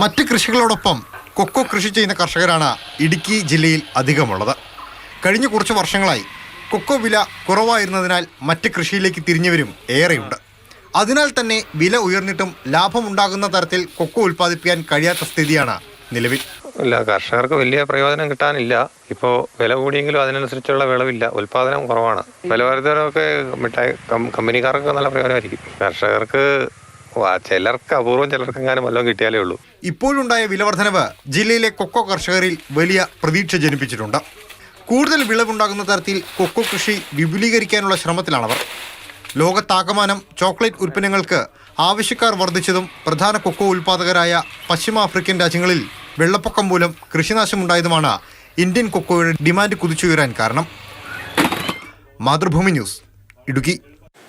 മറ്റ് കൃഷികളോടൊപ്പം കൊക്കോ കൃഷി ചെയ്യുന്ന കർഷകരാണ് ഇടുക്കി ജില്ലയിൽ അധികമുള്ളത്. കഴിഞ്ഞ കുറച്ച് വർഷങ്ങളായി കൊക്കോ വില കുറവായിരുന്നതിനാൽ മറ്റ് കൃഷിയിലേക്ക് തിരിഞ്ഞവരും ഏറെയുണ്ട്. അതിനാൽ തന്നെ വില ഉയർന്നിട്ടും ലാഭമുണ്ടാകുന്ന തരത്തിൽ കൊക്കോ ഉൽപ്പാദിപ്പിക്കാൻ കഴിയാത്ത സ്ഥിതിയാണ് നിലവിൽ. ഇല്ല, കർഷകർക്ക് വലിയ പ്രയോജനം കിട്ടാനില്ല. ഇപ്പോൾ വില കൂടിയെങ്കിലും അതിനനുസരിച്ചുള്ള വിളവില്ല, ഉൽപ്പാദനം കുറവാണ്. വില വർധനമൊക്കെ മിഠായി കമ്പനിക്കാർക്ക് നല്ല പ്രയോജനമായിരിക്കും. കർഷകർക്ക് ചിലർക്ക് അപൂർവം ചിലർക്കെങ്ങാനും വല്ലതും കിട്ടിയാലേ ഉള്ളൂ. ഇപ്പോഴുണ്ടായ വിലവർധനവ് ജില്ലയിലെ കൊക്കോ കർഷകരിൽ വലിയ പ്രതീക്ഷ ജനിപ്പിച്ചിട്ടുണ്ട്. കൂടുതൽ വിളവുണ്ടാകുന്ന തരത്തിൽ കൊക്കോ കൃഷി വിപുലീകരിക്കാനുള്ള ശ്രമത്തിലാണവർ. ലോകത്താകമാനം ചോക്ലേറ്റ് ഉൽപ്പന്നങ്ങൾക്ക് ആവശ്യക്കാർ വർദ്ധിച്ചതും പ്രധാന കൊക്കോ ഉൽപ്പാദകരായ പശ്ചിമാഫ്രിക്കൻ രാജ്യങ്ങളിൽ വെള്ളപ്പൊക്കം മൂലം കൃഷിനാശമുണ്ടായതുമാണ് ഇന്ത്യൻ കൊക്കോയുടെ ഡിമാൻഡ് കുതിച്ചുയരാൻ കാരണം. മാതൃഭൂമി ന്യൂസ്, ഇടുക്കി.